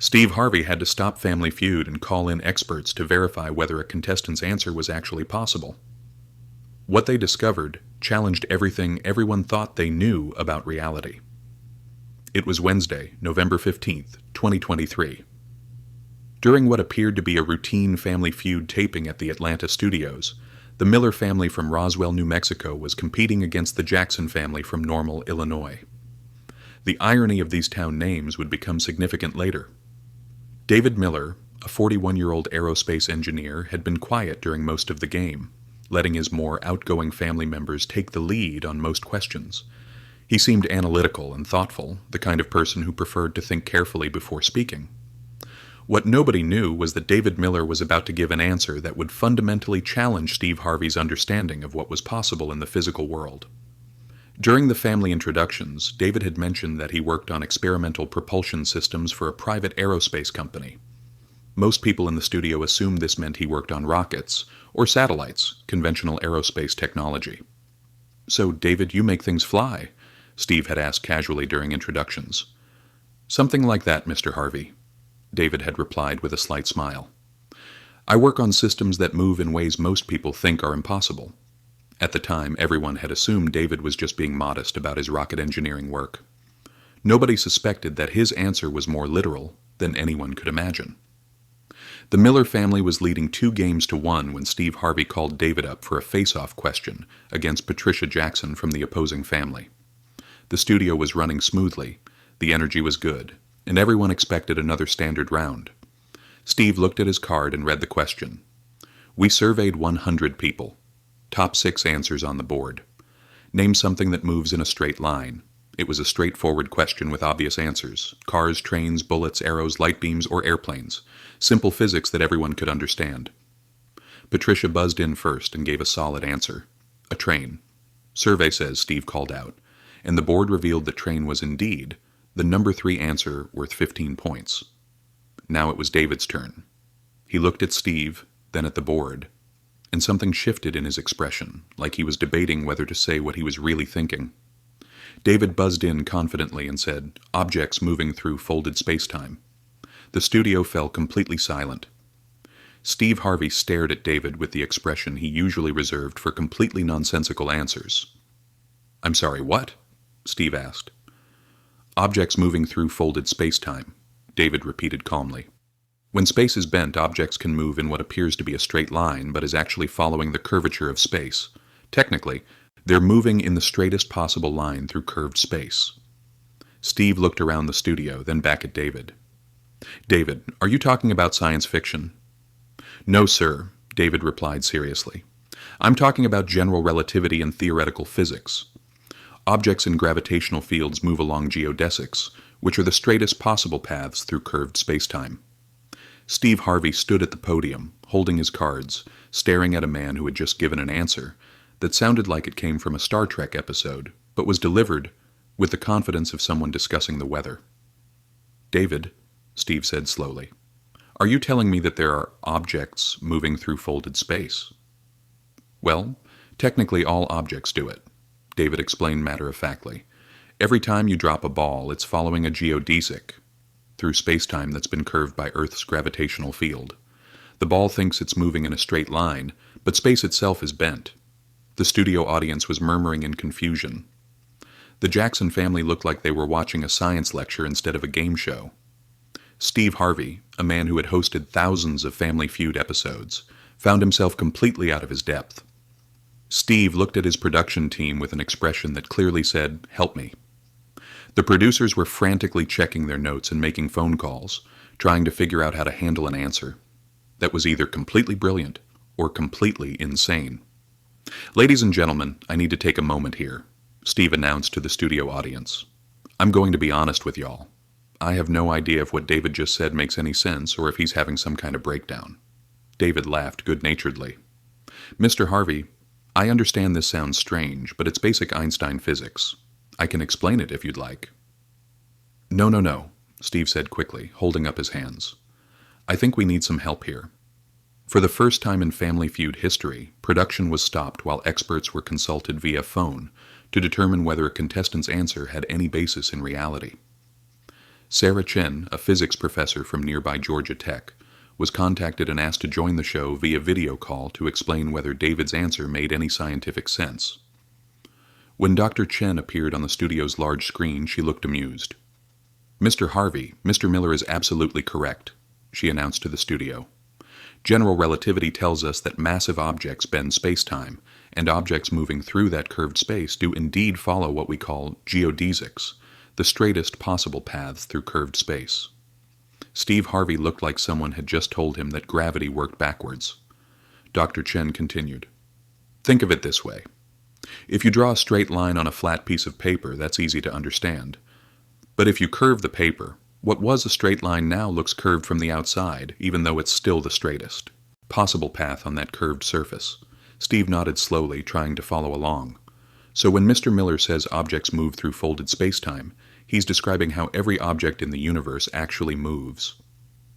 Steve Harvey had to stop Family Feud and call in experts to verify whether a contestant's answer was actually possible. What they discovered challenged everything everyone thought they knew about reality. It was Wednesday, November 15th, 2023. During what appeared to be a routine Family Feud taping at the Atlanta studios, the Miller family from Roswell, New Mexico was competing against the Jackson family from Normal, Illinois. The irony of these town names would become significant later. David Miller, a 41-year-old aerospace engineer, had been quiet during most of the game, letting his more outgoing family members take the lead on most questions. He seemed analytical and thoughtful, the kind of person who preferred to think carefully before speaking. What nobody knew was that David Miller was about to give an answer that would fundamentally challenge Steve Harvey's understanding of what was possible in the physical world. During the family introductions, David had mentioned that he worked on experimental propulsion systems for a private aerospace company. Most people in the studio assumed this meant he worked on rockets, or satellites, conventional aerospace technology. "So, David, you make things fly?" Steve had asked casually during introductions. "Something like that, Mr. Harvey," David had replied with a slight smile. "I work on systems that move in ways most people think are impossible." At the time, everyone had assumed David was just being modest about his rocket engineering work. Nobody suspected that his answer was more literal than anyone could imagine. The Miller family was leading 2-1 when Steve Harvey called David up for a face-off question against Patricia Jackson from the opposing family. The studio was running smoothly, the energy was good, and everyone expected another standard round. Steve looked at his card and read the question. "We surveyed 100 people. Top 6 answers on the board. Name something that moves in a straight line." It was a straightforward question with obvious answers. Cars, trains, bullets, arrows, light beams, or airplanes. Simple physics that everyone could understand. Patricia buzzed in first and gave a solid answer. "A train." "Survey says," Steve called out, and the board revealed that train was indeed the number 3 answer, worth 15 points. Now it was David's turn. He looked at Steve, then at the board, and something shifted in his expression, like he was debating whether to say what he was really thinking. David buzzed in confidently and said, "Objects moving through folded spacetime." The studio fell completely silent. Steve Harvey stared at David with the expression he usually reserved for completely nonsensical answers. "I'm sorry, what?" Steve asked. "Objects moving through folded spacetime," David repeated calmly. "When space is bent, objects can move in what appears to be a straight line but is actually following the curvature of space. Technically, they're moving in the straightest possible line through curved space." Steve looked around the studio, then back at David. "David, are you talking about science fiction?" "No, sir," David replied seriously. "I'm talking about general relativity and theoretical physics. Objects in gravitational fields move along geodesics, which are the straightest possible paths through curved spacetime." Steve Harvey stood at the podium, holding his cards, staring at a man who had just given an answer that sounded like it came from a Star Trek episode, but was delivered with the confidence of someone discussing the weather. "David," Steve said slowly, "are you telling me that there are objects moving through folded space?" "Well, technically all objects do it," David explained matter-of-factly. "Every time you drop a ball, it's following a geodesic through spacetime that's been curved by Earth's gravitational field. The ball thinks it's moving in a straight line, but space itself is bent." The studio audience was murmuring in confusion. The Jackson family looked like they were watching a science lecture instead of a game show. Steve Harvey, a man who had hosted thousands of Family Feud episodes, found himself completely out of his depth. Steve looked at his production team with an expression that clearly said, "Help me." The producers were frantically checking their notes and making phone calls, trying to figure out how to handle an answer that was either completely brilliant or completely insane. "Ladies and gentlemen, I need to take a moment here," Steve announced to the studio audience. "I'm going to be honest with y'all. I have no idea if what David just said makes any sense or if he's having some kind of breakdown." David laughed good-naturedly. "Mr. Harvey, I understand this sounds strange, but it's basic Einstein physics. I can explain it if you'd like." No, Steve said quickly, holding up his hands. "I think we need some help here." For the first time in Family Feud history, production was stopped while experts were consulted via phone to determine whether a contestant's answer had any basis in reality. Sarah Chen, a physics professor from nearby Georgia Tech, was contacted and asked to join the show via video call to explain whether David's answer made any scientific sense. When Dr. Chen appeared on the studio's large screen, she looked amused. "Mr. Harvey, Mr. Miller is absolutely correct," she announced to the studio. "General relativity tells us that massive objects bend space-time, and objects moving through that curved space do indeed follow what we call geodesics, the straightest possible paths through curved space." Steve Harvey looked like someone had just told him that gravity worked backwards. Dr. Chen continued, "Think of it this way. If you draw a straight line on a flat piece of paper, that's easy to understand. But if you curve the paper, what was a straight line now looks curved from the outside, even though it's still the straightest possible path on that curved surface." Steve nodded slowly, trying to follow along. So when Mr. Miller says objects move through folded spacetime, he's describing how every object in the universe actually moves.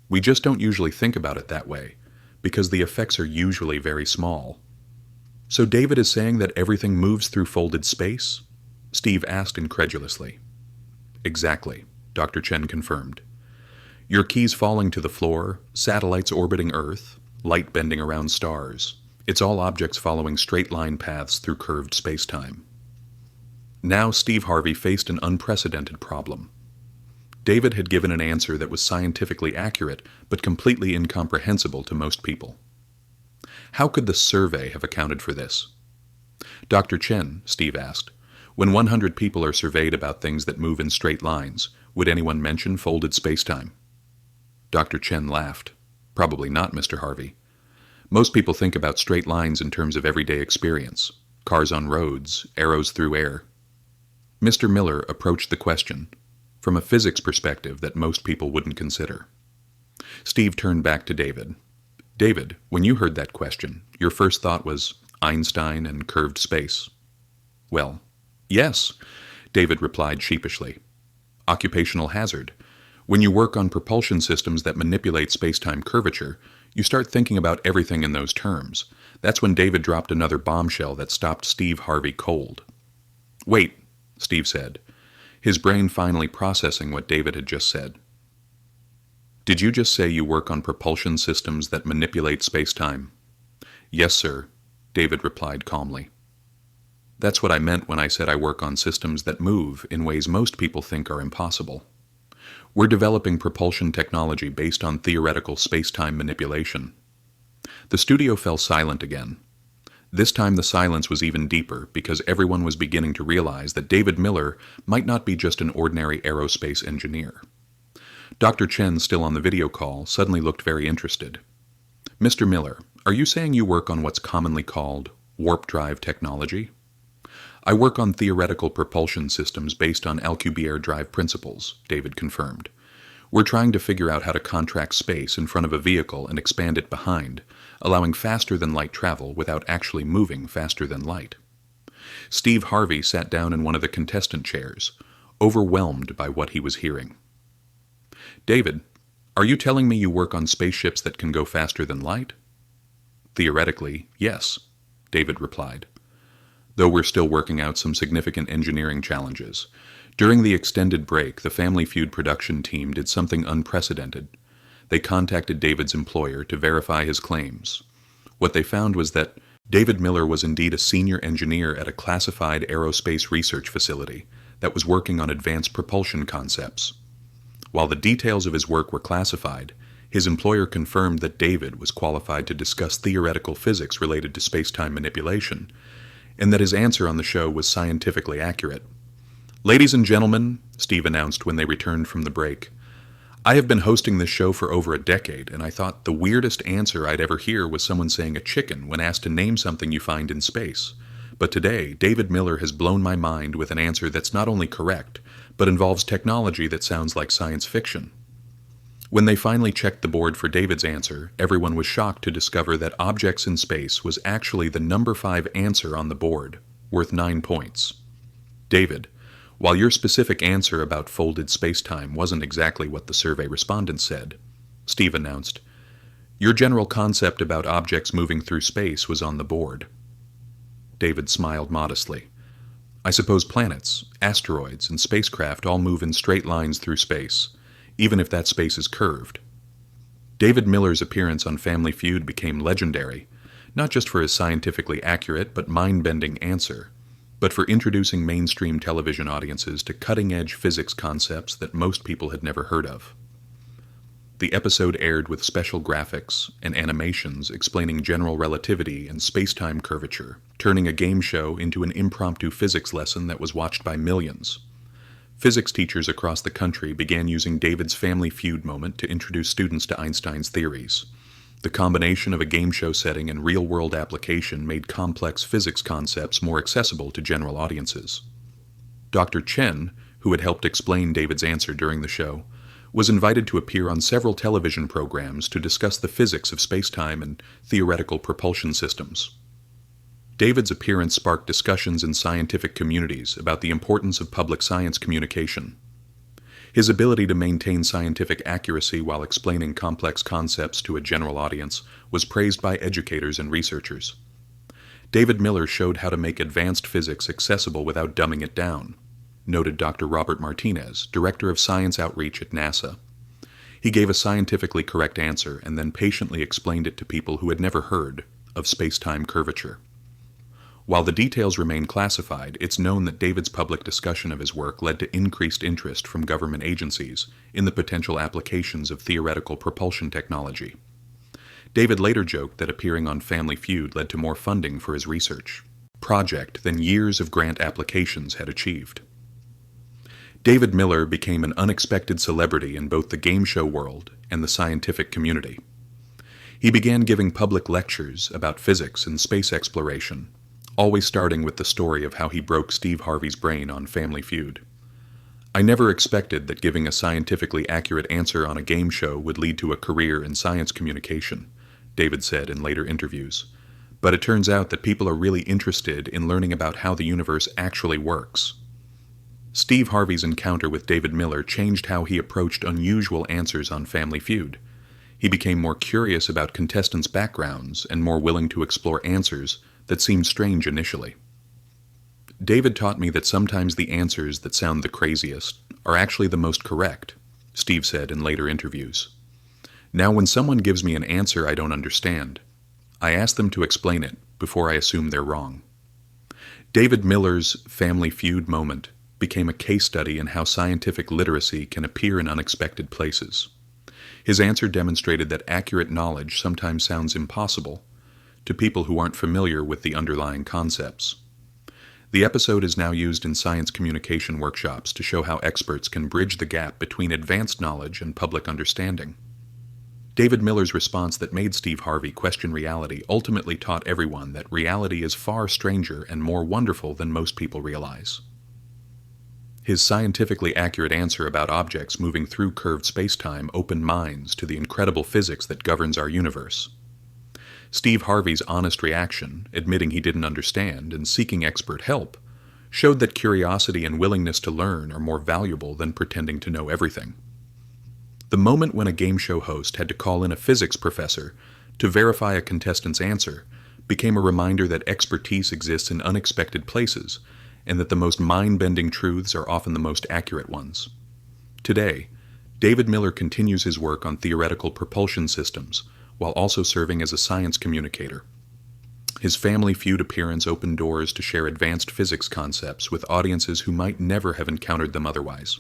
We just don't usually think about it that way, because the effects are usually very small. "So David is saying that everything moves through folded space?" Steve asked incredulously. "Exactly," Dr. Chen confirmed. "Your keys falling to the floor, satellites orbiting Earth, light bending around stars. It's all objects following straight-line paths through curved spacetime." Now Steve Harvey faced an unprecedented problem. David had given an answer that was scientifically accurate, but completely incomprehensible to most people. How could the survey have accounted for this? "Dr. Chen," Steve asked, "when 100 people are surveyed about things that move in straight lines, would anyone mention folded spacetime?" Dr. Chen laughed. "Probably not, Mr. Harvey. Most people think about straight lines in terms of everyday experience. Cars on roads, arrows through air." Mr. Miller approached the question from a physics perspective that most people wouldn't consider. Steve turned back to David. "David, when you heard that question, your first thought was Einstein and curved space." "Well, yes," David replied sheepishly. "Occupational hazard. When you work on propulsion systems that manipulate spacetime curvature, you start thinking about everything in those terms. That's when David dropped another bombshell that stopped Steve Harvey cold. "Wait," Steve said, his brain finally processing what David had just said. "Did you just say you work on propulsion systems that manipulate spacetime?" "Yes, sir," David replied calmly. "That's what I meant when I said I work on systems that move in ways most people think are impossible. We're developing propulsion technology based on theoretical spacetime manipulation." The studio fell silent again. This time the silence was even deeper because everyone was beginning to realize that David Miller might not be just an ordinary aerospace engineer. Dr. Chen, still on the video call, suddenly looked very interested. "Mr. Miller, are you saying you work on what's commonly called warp drive technology?" "I work on theoretical propulsion systems based on Alcubierre drive principles," David confirmed. "We're trying to figure out how to contract space in front of a vehicle and expand it behind, allowing faster-than-light travel without actually moving faster than light." Steve Harvey sat down in one of the contestant chairs, overwhelmed by what he was hearing. "David, are you telling me you work on spaceships that can go faster than light?" "Theoretically, yes," David replied. "Though we're still working out some significant engineering challenges. During the extended break, the Family Feud production team did something unprecedented. They contacted David's employer to verify his claims. What they found was that David Miller was indeed a senior engineer at a classified aerospace research facility that was working on advanced propulsion concepts. While the details of his work were classified, his employer confirmed that David was qualified to discuss theoretical physics related to spacetime manipulation, and that his answer on the show was scientifically accurate. "Ladies and gentlemen," Steve announced when they returned from the break, "I have been hosting this show for over a decade, and I thought the weirdest answer I'd ever hear was someone saying a chicken when asked to name something you find in space. But today, David Miller has blown my mind with an answer that's not only correct, but involves technology that sounds like science fiction." When they finally checked the board for David's answer, everyone was shocked to discover that objects in space was actually the number 5 answer on the board, worth 9 points. "David, while your specific answer about folded spacetime wasn't exactly what the survey respondents said," Steve announced, "your general concept about objects moving through space was on the board." David smiled modestly. "I suppose planets, asteroids, and spacecraft all move in straight lines through space. even if that space is curved. David Miller's appearance on Family Feud became legendary, not just for his scientifically accurate but mind-bending answer, but for introducing mainstream television audiences to cutting-edge physics concepts that most people had never heard of. The episode aired with special graphics and animations explaining general relativity and space-time curvature, turning a game show into an impromptu physics lesson that was watched by millions. Physics teachers across the country began using David's Family Feud moment to introduce students to Einstein's theories. The combination of a game show setting and real-world application made complex physics concepts more accessible to general audiences. Dr. Chen, who had helped explain David's answer during the show, was invited to appear on several television programs to discuss the physics of spacetime and theoretical propulsion systems. David's appearance sparked discussions in scientific communities about the importance of public science communication. His ability to maintain scientific accuracy while explaining complex concepts to a general audience was praised by educators and researchers. David Miller showed how to make advanced physics accessible without dumbing it down, noted Dr. Robert Martinez, Director of Science Outreach at NASA. He gave a scientifically correct answer and then patiently explained it to people who had never heard of space-time curvature. While the details remain classified, it's known that David's public discussion of his work led to increased interest from government agencies in the potential applications of theoretical propulsion technology. David later joked that appearing on Family Feud led to more funding for his research project than years of grant applications had achieved. David Miller became an unexpected celebrity in both the game show world and the scientific community. He began giving public lectures about physics and space exploration, always starting with the story of how he broke Steve Harvey's brain on Family Feud. "I never expected that giving a scientifically accurate answer on a game show would lead to a career in science communication," David said in later interviews. "But it turns out that people are really interested in learning about how the universe actually works." Steve Harvey's encounter with David Miller changed how he approached unusual answers on Family Feud. He became more curious about contestants' backgrounds and more willing to explore answers that seemed strange initially. "David taught me that sometimes the answers that sound the craziest are actually the most correct," Steve said in later interviews. "Now when someone gives me an answer I don't understand, I ask them to explain it before I assume they're wrong." David Miller's Family Feud moment became a case study in how scientific literacy can appear in unexpected places. His answer demonstrated that accurate knowledge sometimes sounds impossible to people who aren't familiar with the underlying concepts. The episode is now used in science communication workshops to show how experts can bridge the gap between advanced knowledge and public understanding. David Miller's response that made Steve Harvey question reality ultimately taught everyone that reality is far stranger and more wonderful than most people realize. His scientifically accurate answer about objects moving through curved spacetime opened minds to the incredible physics that governs our universe. Steve Harvey's honest reaction, admitting he didn't understand and seeking expert help, showed that curiosity and willingness to learn are more valuable than pretending to know everything. The moment when a game show host had to call in a physics professor to verify a contestant's answer became a reminder that expertise exists in unexpected places, and that the most mind-bending truths are often the most accurate ones. Today, David Miller continues his work on theoretical propulsion systems, while also serving as a science communicator. His Family Feud appearance opened doors to share advanced physics concepts with audiences who might never have encountered them otherwise.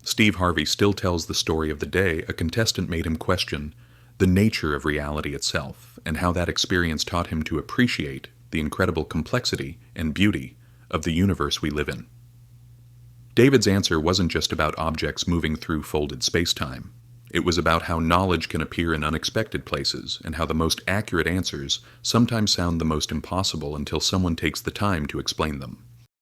Steve Harvey still tells the story of the day a contestant made him question the nature of reality itself, and how that experience taught him to appreciate the incredible complexity and beauty of the universe we live in. David's answer wasn't just about objects moving through folded spacetime. It was about how knowledge can appear in unexpected places, and how the most accurate answers sometimes sound the most impossible until someone takes the time to explain them.